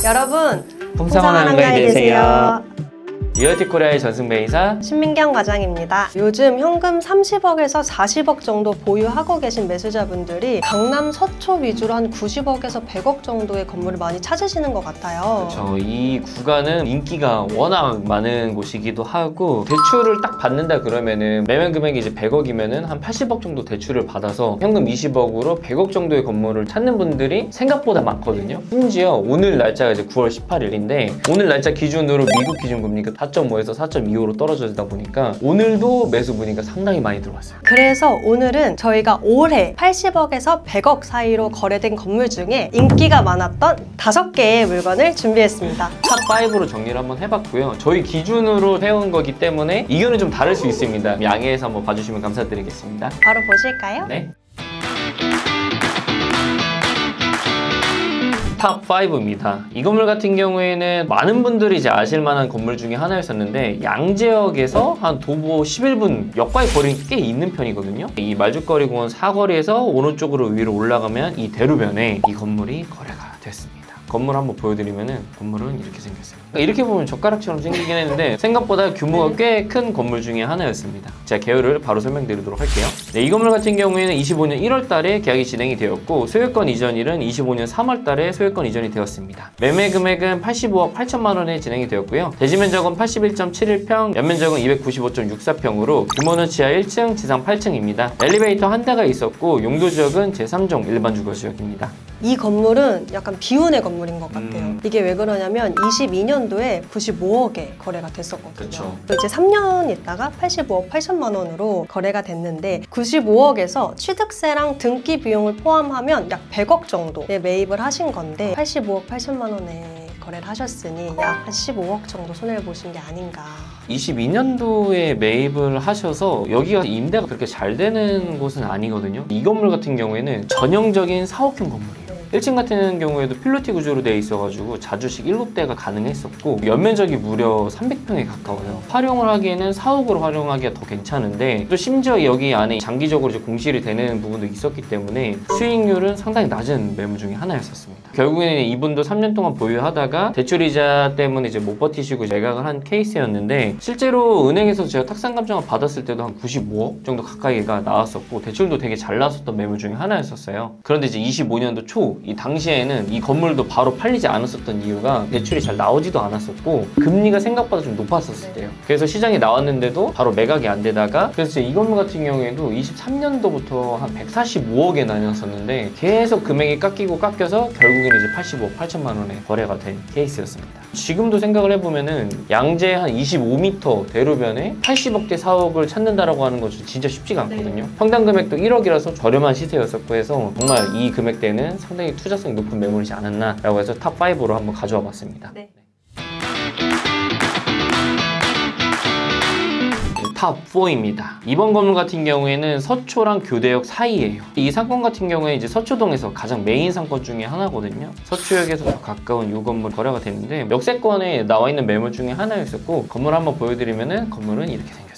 여러분, 풍성한 한가위 되세요. 리얼티 코리아의 전승배이사 신민경 과장입니다. 요즘 현금 30억에서 40억 정도 보유하고 계신 매수자분들이 강남 서초 위주로 한 90억에서 100억 정도의 건물을 많이 찾으시는 것 같아요. 그렇죠. 이 구간은 인기가 워낙 많은 곳이기도 하고 대출을 딱 받는다 그러면은 매매 금액이 이제 100억이면은 한 80억 정도 대출을 받아서 현금 20억으로 100억 정도의 건물을 찾는 분들이 생각보다 많거든요. 심지어 오늘 날짜가 이제 9월 18일인데 오늘 날짜 기준으로 미국 기준 금리가 4.5에서 4.25로 떨어지다 보니까 오늘도 매수 문의가 상당히 많이 들어왔어요. 그래서 오늘은 저희가 올해 80억에서 100억 사이로 거래된 건물 중에 인기가 많았던 5개의 물건을 준비했습니다. 탑5로 정리를 한번 해봤고요. 저희 기준으로 세운 거기 때문에 이견은 좀 다를 수 있습니다. 양해해서 한번 봐주시면 감사드리겠습니다. 바로 보실까요? 네. 탑5입니다. 이 건물 같은 경우에는 많은 분들이 이제 아실 만한 건물 중에 하나였었는데 양재역에서 한 도보 11분 역과의 거리는 꽤 있는 편이거든요. 이 말죽거리 공원 사거리에서 오른쪽으로 위로 올라가면 이 대로변에 이 건물이 거래가 됐습니다. 건물 한번 보여드리면은 건물은 이렇게 생겼어요. 이렇게 보면 젓가락처럼 생기긴 했는데 생각보다 규모가 꽤 큰 건물 중에 하나였습니다. 제가 개요를 바로 설명드리도록 할게요. 네, 이 건물 같은 경우에는 25년 1월 달에 계약이 진행이 되었고 소유권 이전일은 25년 3월 달에 소유권 이전이 되었습니다. 매매 금액은 85억 8천만 원에 진행이 되었고요. 대지 면적은 81.71평, 연면적은 295.64평으로 규모는 지하 1층, 지상 8층입니다. 엘리베이터 한 대가 있었고 용도 지역은 제3종 일반 주거 지역입니다. 이 건물은 약간 비운의 건물인 것 같아요. 이게 왜 그러냐면 22년도에 95억에 거래가 됐었거든요. 그쵸. 이제 3년 있다가 85억 8천만 원으로 거래가 됐는데 95억에서 취득세랑 등기 비용을 포함하면 약 100억 정도에 매입을 하신 건데 85억 8천만 원에 거래를 하셨으니 약 한 15억 정도 손해를 보신 게 아닌가. 22년도에 매입을 하셔서 여기가 임대가 그렇게 잘 되는 곳은 아니거든요. 이 건물 같은 경우에는 전형적인 사옥형 건물이에요. 1층 같은 경우에도 필로티 구조로 되어 있어가지고 자주식 1루대가 가능했었고 연면적이 무려 300평에 가까워요. 활용을 하기에는 사옥으로 활용하기가 더 괜찮은데 또 심지어 여기 안에 장기적으로 이제 공실이 되는 부분도 있었기 때문에 수익률은 상당히 낮은 매물 중에 하나였었습니다. 결국에는 이분도 3년 동안 보유하다가 대출이자 때문에 이제 못 버티시고 매각을 한 케이스였는데 실제로 은행에서 제가 탁상 감정을 받았을 때도 한 95억 정도 가까이가 나왔었고 대출도 되게 잘 나왔었던 매물 중에 하나였었어요. 그런데 이제 25년도 초 이 당시에는 이 건물도 바로 팔리지 않았었던 이유가 대출이 잘 나오지도 않았었고 금리가 생각보다 좀 높았었을 때요. 그래서 시장에 나왔는데도 바로 매각이 안 되다가 그래서 이 건물 같은 경우에도 23년도부터 한 145억에 나뉘었었는데 계속 금액이 깎이고 깎여서 결국에는 이제 85억 8천만 원에 거래가 된 케이스였습니다. 지금도 생각을 해보면은 양재 한 25m 대로변에 80억대 사옥을 찾는다라고 하는 것은 진짜 쉽지가 않거든요. 평당 금액도 1억이라서 저렴한 시세였었고 해서 정말 이 금액대는 상당히 투자성이 높은 매물이지 않았나라고 해서 탑5로 한번 가져와 봤습니다. 네. 탑4입니다. 이번 건물 같은 경우에는 서초랑 교대역 사이예요. 이 상권 같은 경우에 이제 서초동에서 가장 메인 상권 중에 하나거든요. 서초역에서 더 가까운 이 건물 거래가 되는데 역세권에 나와 있는 매물 중에 하나였었고 건물 한번 보여드리면은 건물은 이렇게 생겼습니다.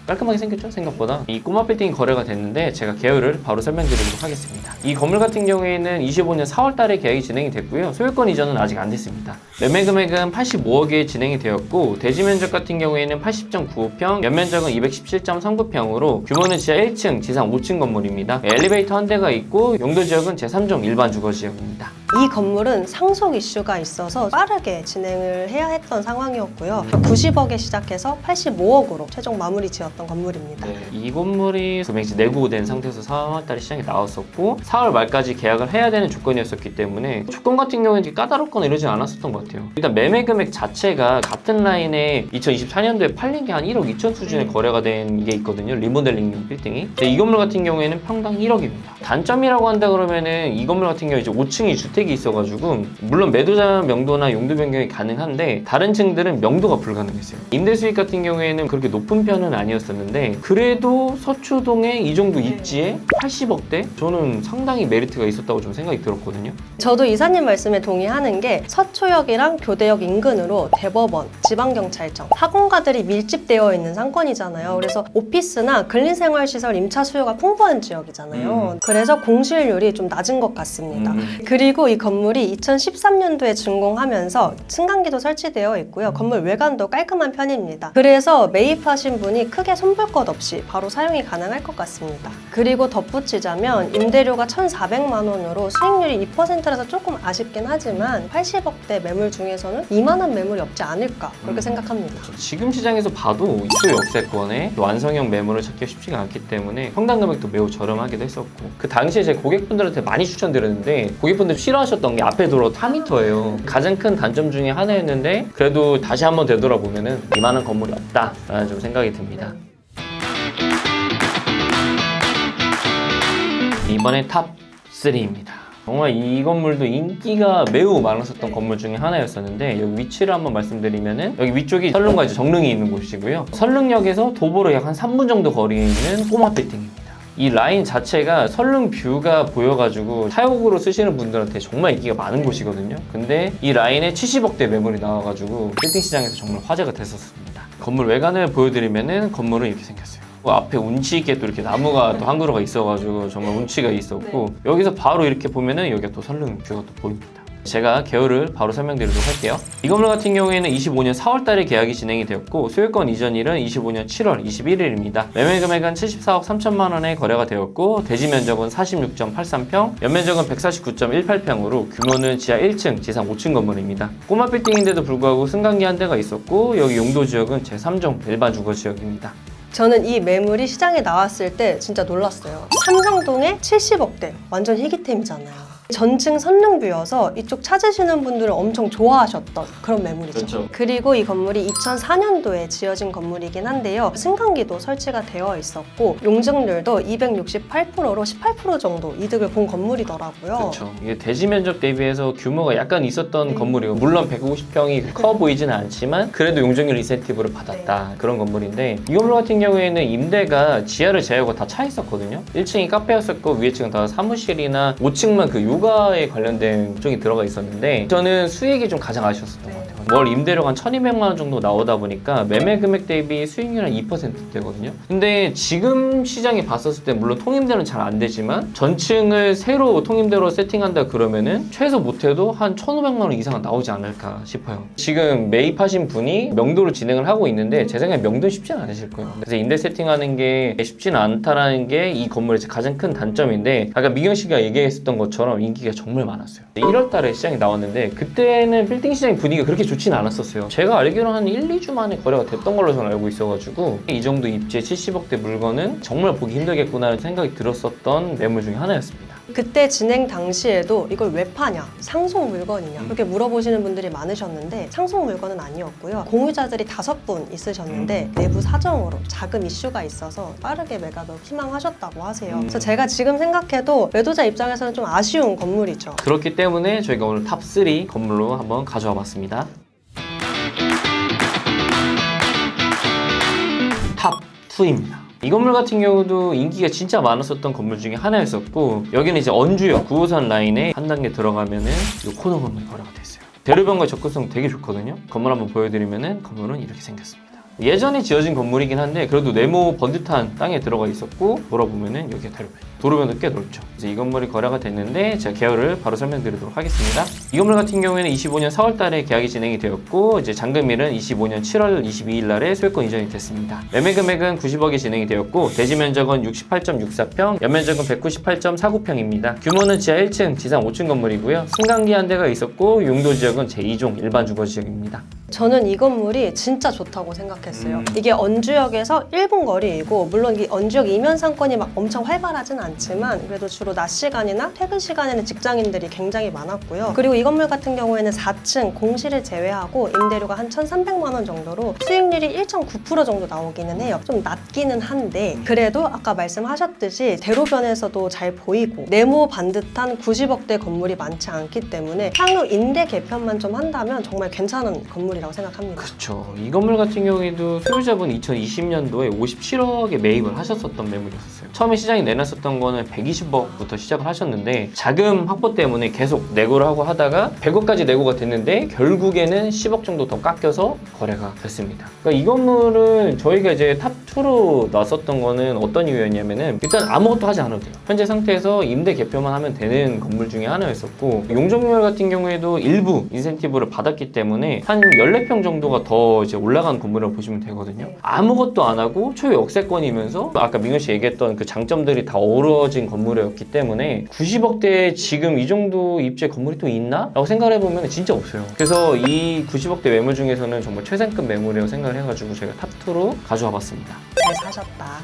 깔끔하게 생겼죠? 생각보다. 이 꼬마 빌딩이 거래가 됐는데 제가 개요를 바로 설명드리도록 하겠습니다. 이 건물 같은 경우에는 25년 4월 달에 계약이 진행이 됐고요. 소유권 이전은 아직 안 됐습니다. 매매 금액은 85억에 진행이 되었고 대지 면적 같은 경우에는 80.95평, 연면적은 217.39평으로 규모는 지하 1층, 지상 5층 건물입니다. 엘리베이터 한 대가 있고 용도 지역은 제3종 일반 주거 지역입니다. 이 건물은 상속 이슈가 있어서 빠르게 진행을 해야 했던 상황이었고요. 90억에 시작해서 85억으로 최종 마무리 지었던 건물입니다. 네, 이 건물이 금액이 내고된 상태에서 4월달에 시장에 나왔었고 4월 말까지 계약을 해야 되는 조건이었었기 때문에 조건 같은 경우에는 까다롭거나 이러진 않았었던 것 같아요. 일단 매매 금액 자체가 같은 라인에 2024년도에 팔린 게 한 1억 2천 수준의 거래가 된 게 있거든요. 리모델링용 빌딩이. 이 건물 같은 경우에는 평당 1억입니다. 단점이라고 한다 그러면은 이 건물 같은 경우 이제 5층이 주택이 있어가지고 물론 매도자 명도나 용도 변경이 가능한데 다른 층들은 명도가 불가능했어요. 임대 수익 같은 경우에는 그렇게 높은 편은 아니었었는데 그래도 서초동의 이 정도 입지에 80억대? 저는 상당히 메리트가 있었다고 좀 생각이 들었거든요. 저도 이사님 말씀에 동의하는 게 서초역에 서울역이랑 교대역 인근으로 대법원, 지방경찰청, 사공가들이 밀집되어 있는 상권이잖아요. 그래서 오피스나 근린생활시설 임차 수요가 풍부한 지역이잖아요. 그래서 공실률이 좀 낮은 것 같습니다. 그리고 이 건물이 2013년도에 준공하면서 승강기도 설치되어 있고요. 건물 외관도 깔끔한 편입니다. 그래서 매입하신 분이 크게 손볼 것 없이 바로 사용이 가능할 것 같습니다. 그리고 덧붙이자면 임대료가 1,400만 원으로 수익률이 2%라서 조금 아쉽긴 하지만 80억대 매물 중에서는 이만한 매물이 없지 않을까 그렇게 생각합니다. 지금 시장에서 봐도 이수 역세권에 완성형 매물을 찾기가 쉽지가 않기 때문에 평당 금액도 매우 저렴하기도 했었고, 그 당시에 제 고객분들한테 많이 추천드렸는데 고객분들 싫어하셨던 게 앞에 도로 4m예요. 가장 큰 단점 중에 하나였는데 그래도 다시 한번 되돌아보면은 이만한 건물이 없다라는 좀 생각이 듭니다. 이번에 탑 3입니다. 정말 이 건물도 인기가 매우 많았었던 건물 중에 하나였었는데, 여기 위치를 한번 말씀드리면은 여기 위쪽이 설릉과 이제 정릉이 있는 곳이고요. 설릉역에서 도보로 약 한 3분 정도 거리에 있는 꼬마 빌딩입니다. 이 라인 자체가 설릉 뷰가 보여가지고 타역으로 쓰시는 분들한테 정말 인기가 많은 곳이거든요. 근데 이 라인에 70억대 매물이 나와가지고 빌딩 시장에서 정말 화제가 됐었습니다. 건물 외관을 보여드리면은 건물은 이렇게 생겼어요. 앞에 운치 있게 또 이렇게 나무가 또 한 그루가 있어가지고 정말 운치가 있었고, 여기서 바로 이렇게 보면은 여기가 또 설릉 뷰가 또 보입니다. 제가 개요를 바로 설명드리도록 할게요. 이 건물 같은 경우에는 25년 4월달에 계약이 진행이 되었고, 소유권 이전일은 25년 7월 21일입니다. 매매 금액은 74억 3천만 원에 거래가 되었고, 대지 면적은 46.83평, 연면적은 149.18평으로 규모는 지하 1층, 지상 5층 건물입니다. 꼬마 빌딩인데도 불구하고 승강기 한 대가 있었고, 여기 용도 지역은 제3종 일반 주거 지역입니다. 저는 이 매물이 시장에 나왔을 때 진짜 놀랐어요. 삼성동에 70억대, 완전 희귀템이잖아요. 전층 선릉뷰여서 이쪽 찾으시는 분들은 엄청 좋아하셨던 그런 매물이죠. 그렇죠. 그리고 이 건물이 2004년도에 지어진 건물이긴 한데요. 승강기도 설치가 되어 있었고 용적률도 268%로 18% 정도 이득을 본 건물이더라고요. 그렇죠. 이게 대지 면적 대비해서 규모가 약간 있었던 건물이고, 물론 150평이 커 보이지는 않지만 그래도 용적률 인센티브를 받았다, 그런 건물인데, 이 건물 같은 경우에는 임대가 지하를 제외하고 다 차 있었거든요. 1층이 카페였었고 위에 층은 다 사무실이나 5층만 그 요가에 관련된 쪽이 들어가 있었는데, 저는 수익이 좀 가장 아쉬웠었던 것 같아요. 월 임대료가 한 1,200만 원 정도 나오다 보니까 매매 금액 대비 수익률 한 2%대거든요. 근데 지금 시장에 봤었을 때 물론 통임대는 잘 안 되지만 전층을 새로 통임대로 세팅한다 그러면은 최소 못해도 한 1,500만 원 이상은 나오지 않을까 싶어요. 지금 매입하신 분이 명도를 진행을 하고 있는데 제 생각에 명도는 쉽지는 않으실 거예요. 그래서 임대 세팅하는 게 쉽지는 않다라는 게 이 건물의 가장 큰 단점인데, 아까 미경 씨가 얘기했었던 것처럼 인기가 정말 많았어요. 1월 달에 시장이 나왔는데 그때는 빌딩 시장 분위기가 그렇게 좋지는 않았었어요. 제가 알기로는 한 1, 2주 만에 거래가 됐던 걸로 저는 알고 있어가지고, 이 정도 입지에 70억대 물건은 정말 보기 힘들겠구나라는 생각이 들었었던 매물 중에 하나였습니다. 그때 진행 당시에도 이걸 왜 파냐? 상속 물건이냐? 그렇게 물어보시는 분들이 많으셨는데 상속 물건은 아니었고요. 공유자들이 5분 있으셨는데 내부 사정으로 자금 이슈가 있어서 빠르게 매각을 희망하셨다고 하세요. 그래서 제가 지금 생각해도 매도자 입장에서는 좀 아쉬운 건물이죠. 그렇기 때문에 저희가 오늘 탑 3 건물로 한번 가져와 봤습니다. 탑 2입니다. 이 건물 같은 경우도 인기가 진짜 많았었던 건물 중에 하나였었고, 여기는 이제 언주역 9호선 라인에 한 단계 들어가면은 이 코너 건물이 거래가 됐어요. 대로변과 접근성 되게 좋거든요. 건물 한번 보여드리면은 건물은 이렇게 생겼습니다. 예전에 지어진 건물이긴 한데 그래도 네모 번듯한 땅에 들어가 있었고, 돌아보면은 여기가 대로변. 도로변도 꽤 넓죠. 그래서 이 건물이 거래가 됐는데 제가 계열을 바로 설명드리도록 하겠습니다. 이 건물 같은 경우에는 25년 4월 달에 계약이 진행이 되었고, 이제 잔금일은 25년 7월 22일 날에 소유권 이전이 됐습니다. 매매 금액은 90억이 진행이 되었고, 대지 면적은 68.64평, 연면적은 198.49평입니다. 규모는 지하 1층, 지상 5층 건물이고요. 승강기 한 대가 있었고, 용도 지역은 제2종 일반 주거 지역입니다. 저는 이 건물이 진짜 좋다고 생각했어요. 이게 언주역에서 1분 거리이고, 물론 이 언주역 이면 상권이 막 엄청 활발하진 않지만 그래도 주로 낮 시간이나 퇴근 시간에는 직장인들이 굉장히 많았고요. 그리고 이 건물 같은 경우에는 4층 공실을 제외하고 임대료가 한 1,300만 원 정도로 수익률이 1.9% 정도 나오기는 해요. 좀 낮기는 한데 그래도 아까 말씀하셨듯이 대로변에서도 잘 보이고 네모 반듯한 90억대 건물이 많지 않기 때문에 향후 임대 개편만 좀 한다면 정말 괜찮은 건물이라고 생각합니다. 그렇죠. 이 건물 같은 경우에도 소유자분 2020년도에 57억에 매입을 하셨었던 매물이었어요. 처음에 시장에 내놨었던 계획했던 거는 120억부터 시작을 하셨는데 자금 확보 때문에 계속 내고를 하고 하다가 100억까지 내고가 됐는데 결국에는 10억 정도 더 깎여서 거래가 됐습니다. 그러니까 이 건물은 저희가 이제 탑2로 놨었던 거는 어떤 이유였냐면은 일단 아무것도 하지 않아도 돼요. 현재 상태에서 임대 개표만 하면 되는 건물 중에 하나였었고 용적률 같은 경우에도 일부 인센티브를 받았기 때문에 한 14평 정도가 더 이제 올라간 건물이라고 보시면 되거든요. 아무것도 안 하고 초역세권이면서 아까 민경 씨 얘기했던 그 장점들이 다 어우러진 건물이었기 때문에 90억대에 지금 이 정도 입지의 건물이 또 있나? 라고 생각을 해보면 진짜 없어요. 그래서 이 90억대 매물 중에서는 정말 최상급 매물이라고 생각을 해가지고 제가 탑2로 가져와 봤습니다. 잘 사셨다.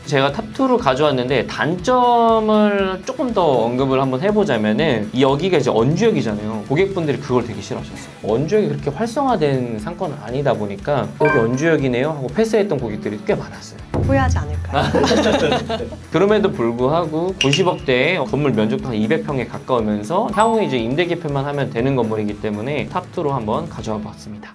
제가 탑2로 가져왔는데 단점을 조금 더 언급을 한번 해보자면은 여기가 이제 언주역이잖아요. 고객분들이 그걸 되게 싫어하셨어요. 언주역이 그렇게 활성화된 상권은 아니다 보니까 여기 언주역이네요 하고 패스했던 고객들이 꽤 많았어요. 후회하지 않을까요? 그럼에도 불구하고 90억대에 건물 면적도 한 200평에 가까우면서 향후에 이제 임대 개표만 하면 되는 건물이기 때문에 탑2로 한번 가져와 봤습니다.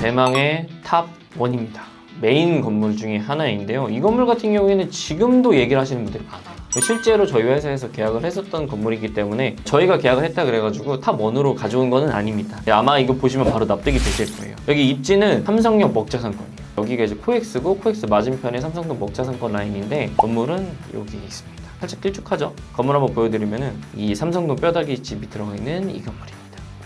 대망의 탑1입니다. 메인 건물 중에 하나인데요. 이 건물 같은 경우에는 지금도 얘기를 하시는 분들이 많아요. 실제로 저희 회사에서 계약을 했었던 건물이기 때문에 저희가 계약을 했다 그래가지고 탑1으로 가져온 거는 아닙니다. 아마 이거 보시면 바로 납득이 되실 거예요. 여기 입지는 삼성역 먹자상권이에요. 여기가 이제 코엑스고 코엑스 맞은편에 삼성동 먹자상권 라인인데 건물은 여기 있습니다. 살짝 길쭉하죠? 건물 한번 보여드리면은 이 삼성동 뼈다귀 집이 들어가 있는 이 건물이에요.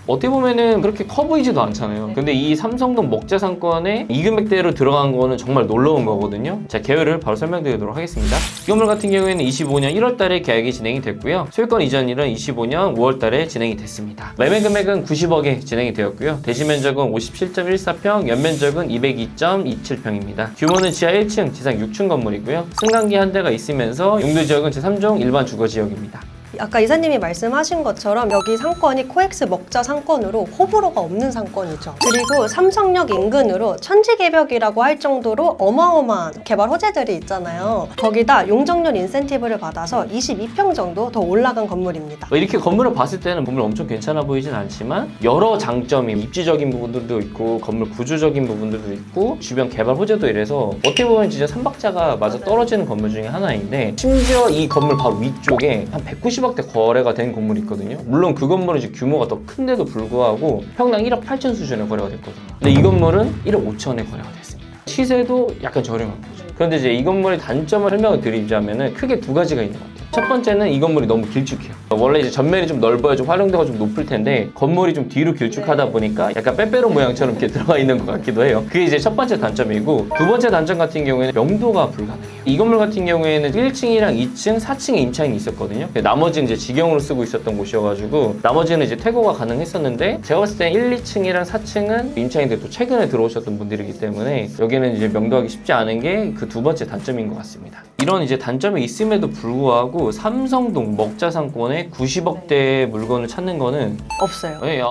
어떻게 보면은 그렇게 커 보이지도 않잖아요. 근데 이 삼성동 먹자상권에 이 금액대로 들어간 거는 정말 놀라운 거거든요. 자, 계획을 바로 설명드리도록 하겠습니다. 이 건물 같은 경우에는 25년 1월 달에 계약이 진행이 됐고요. 소유권 이전일은 25년 5월 달에 진행이 됐습니다. 매매 금액은 90억에 진행이 되었고요. 대지 면적은 57.14평, 연면적은 202.27평입니다. 규모는 지하 1층, 지상 6층 건물이고요. 승강기 한 대가 있으면서 용도지역은 제3종 일반 주거지역입니다. 아까 이사님이 말씀하신 것처럼 여기 상권이 코엑스 먹자 상권으로 호불호가 없는 상권이죠. 그리고 삼성역 인근으로 천지개벽이라고 할 정도로 어마어마한 개발 호재들이 있잖아요. 거기다 용적률 인센티브를 받아서 22평 정도 더 올라간 건물입니다. 이렇게 건물을 봤을 때는 건물 엄청 괜찮아 보이진 않지만 여러 장점이 입지적인 부분들도 있고 건물 구조적인 부분들도 있고 주변 개발 호재도 이래서 어떻게 보면 진짜 삼박자가 맞아 떨어지는 건물 중에 하나인데 심지어 이 건물 바로 위쪽에 한 190억대 거래가 된 건물이 있거든요. 물론 그 건물은 이제 규모가 더 큰데도 불구하고 평당 1억 8천 수준에 거래가 됐거든요. 근데 이 건물은 1억 5천에 거래가 됐습니다. 시세도 약간 저렴한 거죠. 그런데 이제 이 건물의 단점을 설명을 드리자면은 크게 두 가지가 있는 것 같아요. 첫 번째는 이 건물이 너무 길쭉해요. 원래 이제 전면이 좀 넓어야 좀 활용도가 좀 높을 텐데 건물이 좀 뒤로 길쭉하다 보니까 약간 빼빼로 모양처럼 이렇게 들어가 있는 것 같기도 해요. 그게 이제 첫 번째 단점이고 두 번째 단점 같은 경우에는 명도가 불가능해요. 이 건물 같은 경우에는 1층이랑 2층, 4층에 임차인이 있었거든요. 나머지는 이제 직영으로 쓰고 있었던 곳이어가지고 나머지는 이제 퇴고가 가능했었는데 제가 봤을 때 1, 2층이랑 4층은 임차인들이 또 최근에 들어오셨던 분들이기 때문에 여기는 이제 명도하기 쉽지 않은 게 그 두 번째 단점인 것 같습니다. 이런 이제 단점이 있음에도 불구하고 삼성동 먹자상권에 90억대 물건을 찾는 거는 없어요. 네,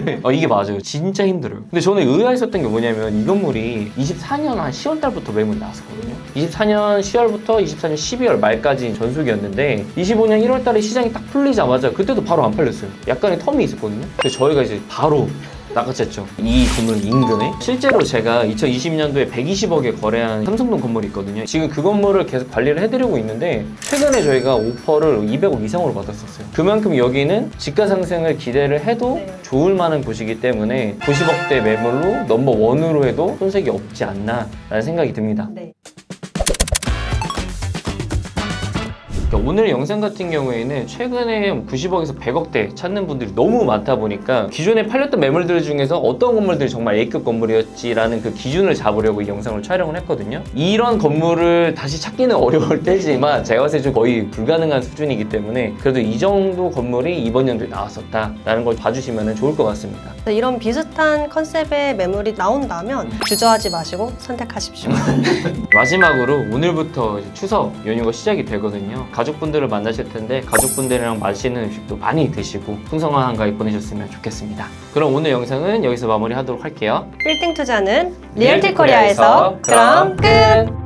네. 이게 맞아요. 진짜 힘들어요. 근데 저는 의아했었던 게 뭐냐면 이 건물이 24년 한 10월 달부터 매물이 나왔었거든요. 24년 10월부터 24년 12월 말까지 전속이었는데 25년 1월 달에 시장이 딱 풀리자마자 그때도 바로 안 팔렸어요. 약간의 텀이 있었거든요. 그래서 저희가 이제 바로 낚아챘죠. 이 건물 인근에 실제로 제가 2020년도에 120억에 거래한 삼성동 건물이 있거든요. 지금 그 건물을 계속 관리를 해드리고 있는데 최근에 저희가 오퍼를 200억 이상으로 받았었어요. 그만큼 여기는 집가 상승을 기대를 해도 좋을 만한 곳이기 때문에 90억대 매물로 넘버1으로 해도 손색이 없지 않나 라는 생각이 듭니다. 네. 오늘 영상 같은 경우에는 최근에 90억에서 100억대 찾는 분들이 너무 많다 보니까 기존에 팔렸던 매물들 중에서 어떤 건물들이 정말 A급 건물이었지라는 그 기준을 잡으려고 이 영상을 촬영을 했거든요. 이런 건물을 다시 찾기는 어려울 테지만 제가 봤을 때 좀 거의 불가능한 수준이기 때문에 그래도 이 정도 건물이 이번 연도에 나왔었다라는 걸 봐주시면 좋을 것 같습니다. 이런 비슷한 컨셉의 매물이 나온다면 주저하지 마시고 선택하십시오. 마지막으로 오늘부터 이제 추석 연휴가 시작이 되거든요. 가족분들을 만나실 텐데 가족분들이랑 맛있는 음식도 많이 드시고 풍성한 한가위 보내셨으면 좋겠습니다. 그럼 오늘 영상은 여기서 마무리하도록 할게요. 빌딩 투자는 리얼티 코리아에서 그럼 끝!